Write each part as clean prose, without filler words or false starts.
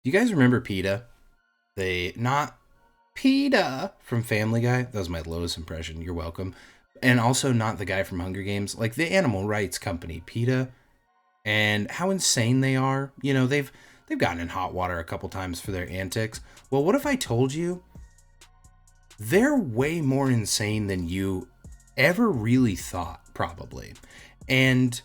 Do you guys remember PETA? They not PETA from Family Guy. That was my lowest impression. You're welcome. And also not the guy from Hunger Games, like the animal rights company, PETA, and how insane they are. They've gotten in hot water a couple times for their antics. Well, what if I told you they're way more insane than you ever really thought, probably. And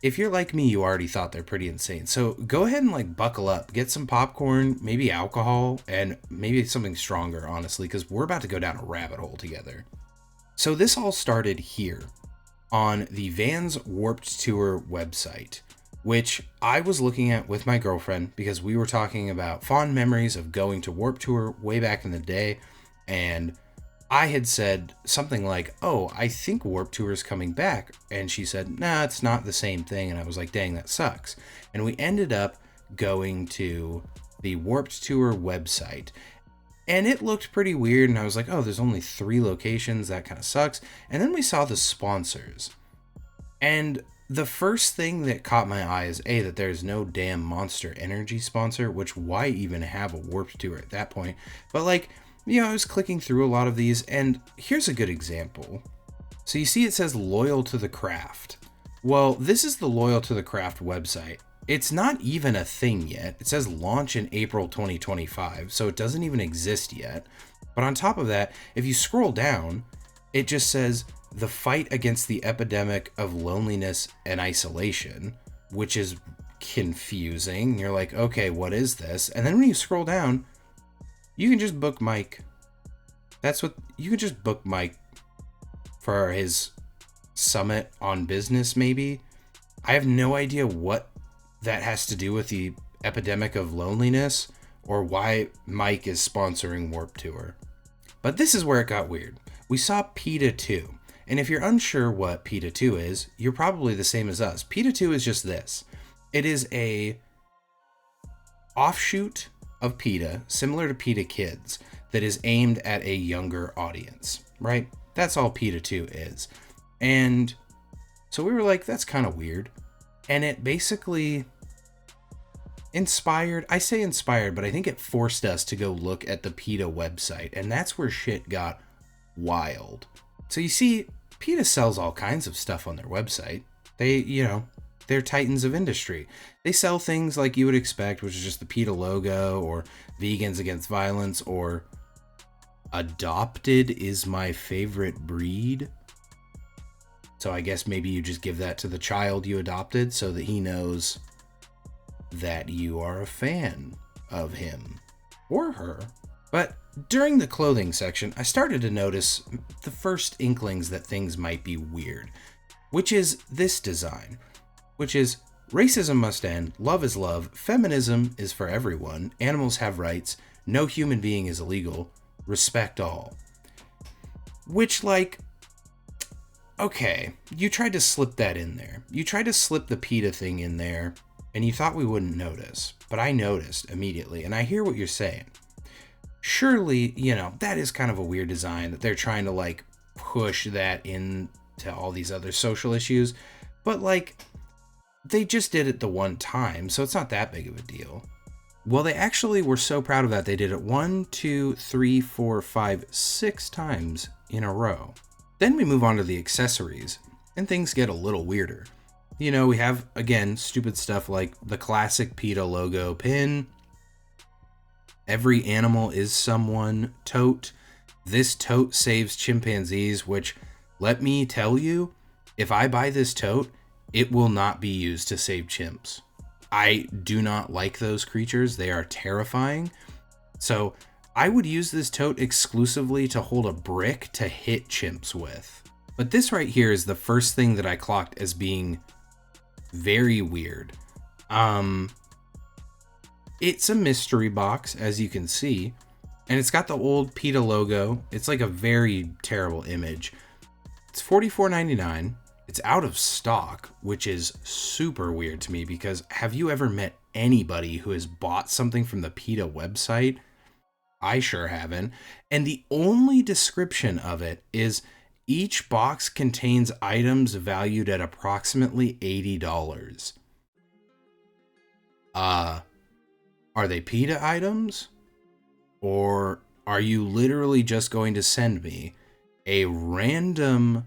if you're like me, you already thought they're pretty insane. So go ahead and buckle up, get some popcorn, maybe alcohol, and maybe something stronger, honestly, because we're about to go down a rabbit hole together. So this all started here on the Vans Warped Tour website, which I was looking at with my girlfriend because we were talking about fond memories of going to Warped Tour way back in the day. And I had said something like, "Oh, I think Warped Tour is coming back." And she said, "Nah, it's not the same thing." And I was like, "Dang, that sucks." And we ended up going to the Warped Tour website. And it looked pretty weird. And I was like, "Oh, there's only 3 locations. That kind of sucks." And then we saw the sponsors. And the first thing that caught my eye is that there's no damn Monster Energy sponsor, which why even have a Warped Tour at that point? But I was clicking through a lot of these, and here's a good example. So you see it says Loyal to the Craft. Well, this is the Loyal to the Craft website. It's not even a thing yet. It says launch in April 2025, so it doesn't even exist yet. But on top of that, if you scroll down, it just says the fight against the epidemic of loneliness and isolation, which is confusing. You're like, okay, what is this? And then when you scroll down, you can just book Mike. You can just book Mike for his summit on business, maybe. I have no idea what that has to do with the epidemic of loneliness or why Mike is sponsoring Warped Tour. But this is where it got weird. We saw PETA 2. And if you're unsure what PETA 2 is, you're probably the same as us. PETA 2 is just this. It is a offshoot of PETA, similar to PETA Kids, that is aimed at a younger audience, right? That's all PETA 2 is. And so we were like, that's kind of weird. And it basically inspired, I say inspired, but I think it forced us to go look at the PETA website. And that's where shit got wild. So you see, PETA sells all kinds of stuff on their website. They're titans of industry. They sell things like you would expect, which is just the PETA logo, or vegans against violence, or adopted is my favorite breed. So I guess maybe you just give that to the child you adopted so that he knows that you are a fan of him or her. But during the clothing section, I started to notice the first inklings that things might be weird, which is this design, which is racism must end, love is love, feminism is for everyone, animals have rights, no human being is illegal, respect all. Which, okay, you tried to slip that in there. You tried to slip the PETA thing in there, and you thought we wouldn't notice, but I noticed immediately, and I hear what you're saying. Surely, that is kind of a weird design that they're trying to push that into all these other social issues, but they just did it the one time, so it's not that big of a deal. Well, they actually were so proud of that, they did it 1, 2, 3, 4, 5, 6 times in a row. Then we move on to the accessories, and things get a little weirder. We have, again, stupid stuff like the classic PETA logo pin, every animal is someone tote. This tote saves chimpanzees, which, let me tell you, if I buy this tote, it will not be used to save chimps. I do not like those creatures. They are terrifying. So I would use this tote exclusively to hold a brick to hit chimps with. But this right here is the first thing that I clocked as being very weird. It's a mystery box, as you can see, and it's got the old PETA logo. It's like a very terrible image. It's $44.99. It's out of stock, which is super weird to me because have you ever met anybody who has bought something from the PETA website? I sure haven't. And the only description of it is each box contains items valued at approximately $80. Are they PETA items? Or are you literally just going to send me a random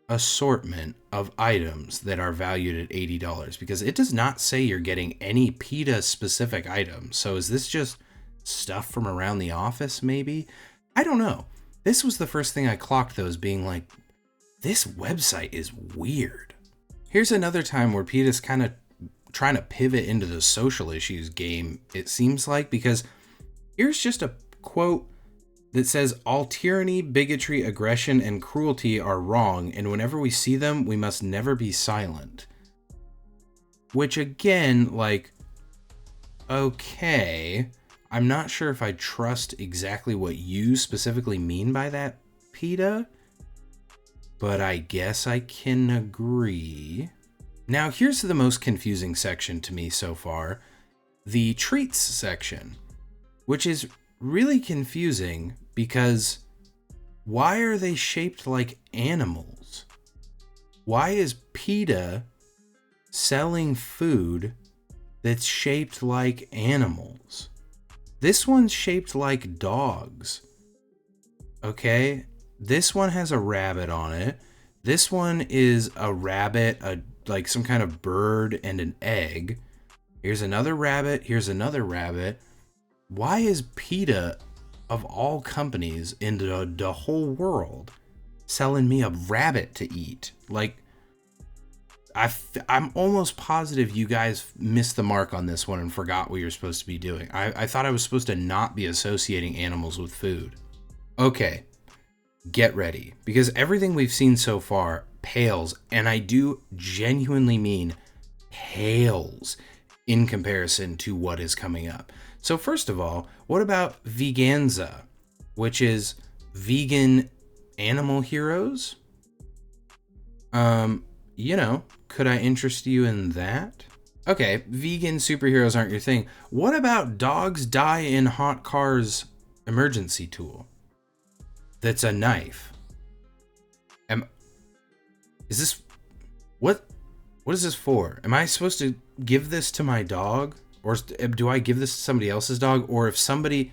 assortment of items that are valued at $80? Because it does not say you're getting any PETA specific items. So is this just stuff from around the office, maybe? I don't know. This was the first thing I clocked, though, as being like, this website is weird. Here's another time where PETA's kind of trying to pivot into the social issues game, it seems like, because here's just a quote that says, all tyranny, bigotry, aggression, and cruelty are wrong, and whenever we see them, we must never be silent. Which, again, like, okay, I'm not sure if I trust exactly what you specifically mean by that, PETA, but I guess I can agree. Now, here's the most confusing section to me so far, the treats section, which is really confusing because why are they shaped like animals? Why is PETA selling food that's shaped like animals? This one's shaped like dogs. Okay? This one has a rabbit on it. This one is a rabbit, like some kind of bird and an egg. Here's another rabbit. Here's another rabbit. Why is PETA, of all companies in the whole world, selling me a rabbit to eat? Like, I'm almost positive you guys missed the mark on this one and forgot what you're supposed to be doing. I thought I was supposed to not be associating animals with food. Okay, get ready, because everything we've seen so far pales, and I do genuinely mean pales, in comparison to what is coming up. So first of all, what about Veganza, which is vegan animal heroes? Could I interest you in that? Okay, vegan superheroes aren't your thing. What about dogs die in hot cars emergency tool? That's a knife. What is this for? Am I supposed to give this to my dog? Or do I give this to somebody else's dog? Or if somebody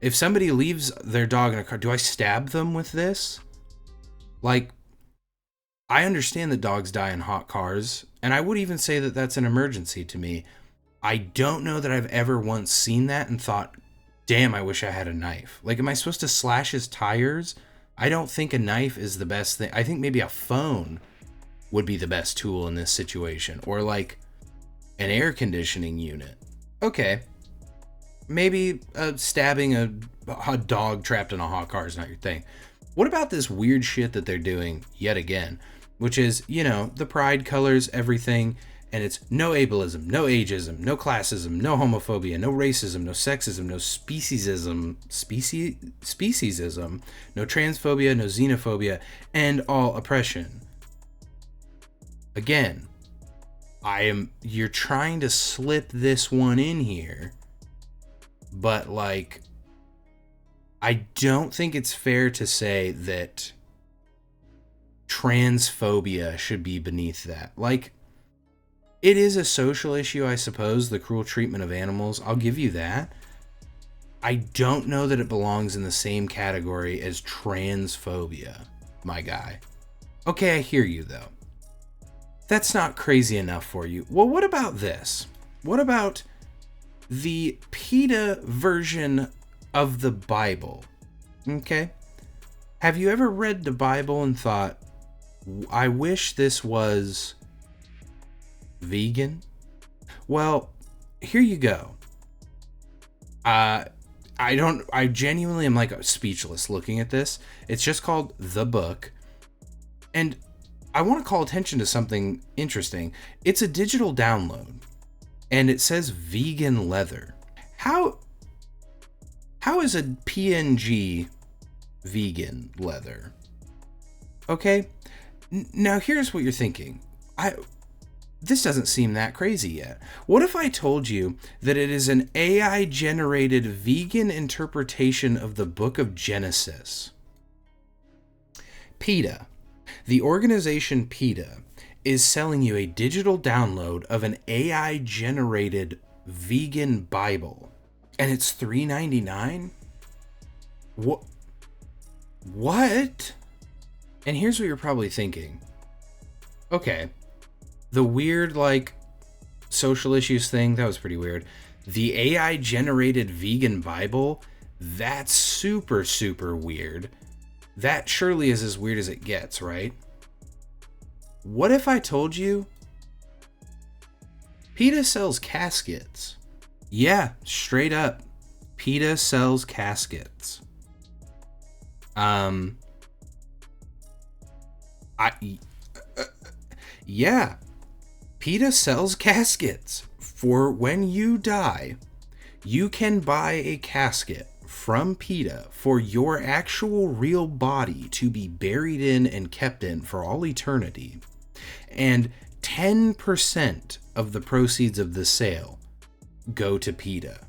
leaves their dog in a car, do I stab them with this? Like, I understand that dogs die in hot cars, and I would even say that that's an emergency to me. I don't know that I've ever once seen that and thought, damn, I wish I had a knife. Like, am I supposed to slash his tires? I don't think a knife is the best thing. I think maybe a phone would be the best tool in this situation. Or like an air conditioning unit. Okay. Maybe stabbing a dog trapped in a hot car is not your thing. What about this weird shit that they're doing yet again? Which is, the pride colors everything, and it's no ableism, no ageism, no classism, no homophobia, no racism, no sexism, no speciesism, no transphobia, no xenophobia, and all oppression. Again, you're trying to slip this one in here, but like, I don't think it's fair to say that transphobia should be beneath that. Like, it is a social issue, I suppose, the cruel treatment of animals. I'll give you that. I don't know that it belongs in the same category as transphobia, my guy. Okay, I hear you, though. That's not crazy enough for you. Well, what about this? What about the PETA version of the Bible? Okay. Have you ever read the Bible and thought, I wish this was vegan? Well, here you go. I genuinely am like speechless looking at this. It's just called The Book. And I want to call attention to something interesting. It's a digital download, and it says vegan leather. How is a PNG vegan leather? Okay, now here's what you're thinking. This doesn't seem that crazy yet. What if I told you that it is an AI-generated vegan interpretation of the Book of Genesis? PETA. The organization PETA is selling you a digital download of an AI-generated vegan Bible, and it's $3.99. What? And here's what you're probably thinking. Okay, the weird, like, social issues thing, that was pretty weird. The AI generated vegan Bible, that's super, super weird. That surely is as weird as it gets, right? What if I told you PETA sells caskets? Yeah, straight up. PETA sells caskets. Yeah. PETA sells caskets. For when you die, you can buy a casket from PETA for your actual real body to be buried in and kept in for all eternity. And 10% of the proceeds of the sale go to PETA.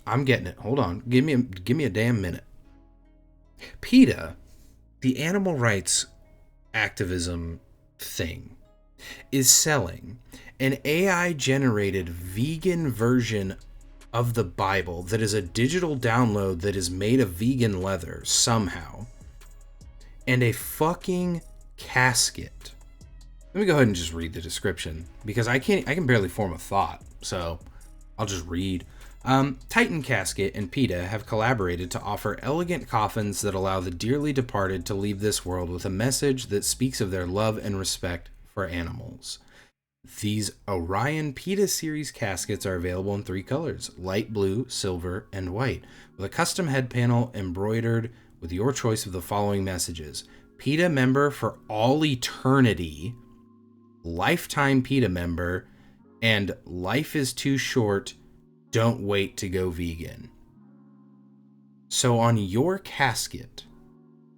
I'm getting it. Hold on. Give me a damn minute. PETA, the animal rights activism thing, is selling an AI generated vegan version of the Bible that is a digital download that is made of vegan leather somehow, and a fucking casket. Let me go ahead and just read the description because I can barely form a thought, so I'll just read. Titan Casket and PETA have collaborated to offer elegant coffins that allow the dearly departed to leave this world with a message that speaks of their love and respect for animals. These Orion PETA series caskets are available in 3 colors: light blue, silver, and white, with a custom head panel embroidered with your choice of the following messages: PETA member for all eternity, lifetime PETA member, and life is too short, don't wait to go vegan. So on your casket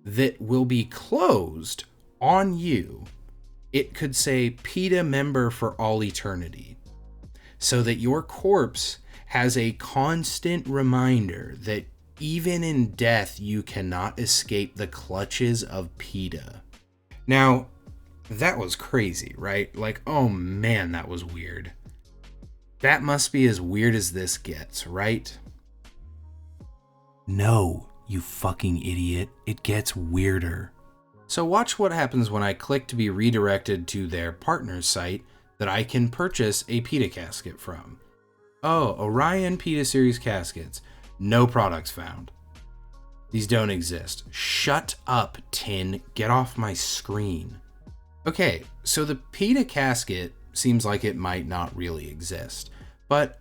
that will be closed on you, it could say PETA member for all eternity, so that your corpse has a constant reminder that even in death you cannot escape the clutches of PETA. Now, that was crazy, right? Like, oh man, that was weird. That must be as weird as this gets, right? No, you fucking idiot. It gets weirder. So watch what happens when I click to be redirected to their partner site that I can purchase a PETA casket from. Oh, Orion PETA series caskets. No products found. These don't exist. Shut up, Tin. Get off my screen. Okay, so the PETA casket seems like it might not really exist. But,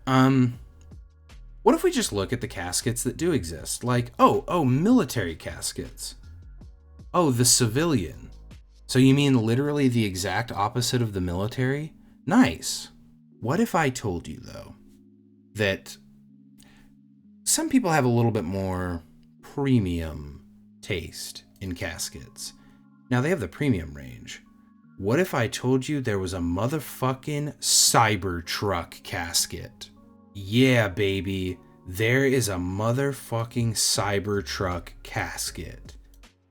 what if we just look at the caskets that do exist? Like, military caskets. Oh, the civilian. So you mean literally the exact opposite of the military? Nice. What if I told you, though, that some people have a little bit more premium taste in caskets? Now, they have the premium range. What if I told you there was a motherfucking Cybertruck casket? Yeah, baby. There is a motherfucking Cybertruck casket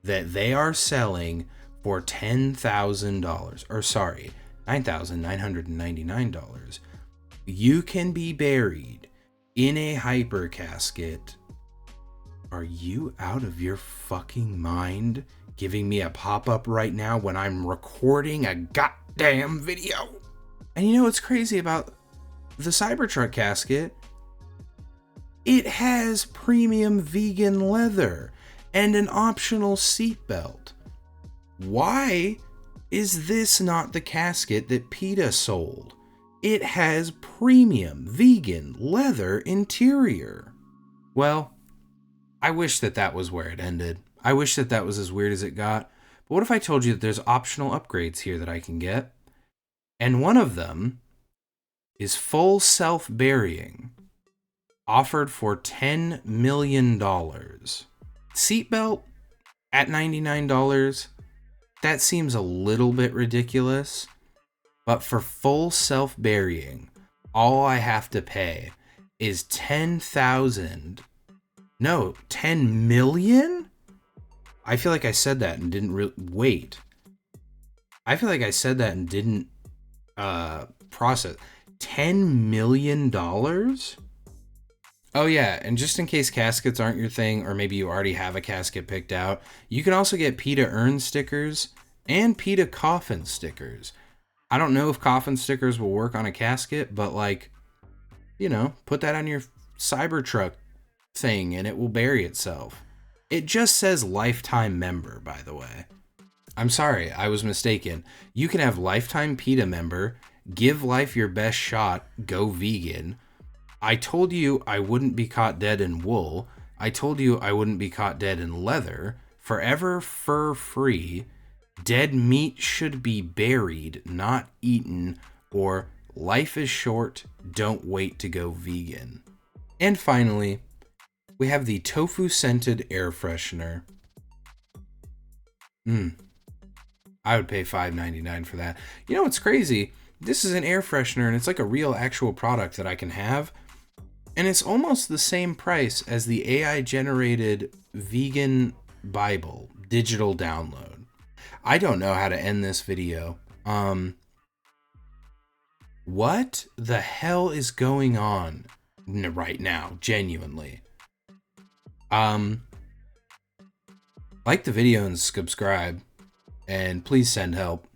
that they are selling for $10,000. Or sorry, $9,999. You can be buried in a hyper casket. Are you out of your fucking mind? Giving me a pop-up right now when I'm recording a goddamn video. And you know what's crazy about the Cybertruck casket? It has premium vegan leather and an optional seatbelt. Why is this not the casket that PETA sold? It has premium vegan leather interior. Well, I wish that was where it ended. I wish that was as weird as it got. But what if I told you that there's optional upgrades here that I can get? And one of them is full self-burying, offered for $10 million. Seatbelt at $99, that seems a little bit ridiculous. But for full self-burying, all I have to pay is $10 million? I feel like I said that and didn't wait. I feel like I said that and didn't process. $10 million? Oh yeah, and just in case caskets aren't your thing, or maybe you already have a casket picked out, you can also get PETA urn stickers and PETA coffin stickers. I don't know if coffin stickers will work on a casket, but like, put that on your Cybertruck thing and it will bury itself. It just says lifetime member, by the way. I'm sorry, I was mistaken. You can have lifetime PETA member, give life your best shot, go vegan. I told you I wouldn't be caught dead in wool. I told you I wouldn't be caught dead in leather. Forever fur free. Dead meat should be buried, not eaten. Or life is short, don't wait to go vegan. And finally, we have the tofu scented air freshener. I would pay $5.99 for that. You know what's crazy? This is an air freshener and it's like a real actual product that I can have. And it's almost the same price as the AI generated vegan Bible digital download. I don't know how to end this video. What the hell is going on right now? Genuinely. Like the video and subscribe. And please send help.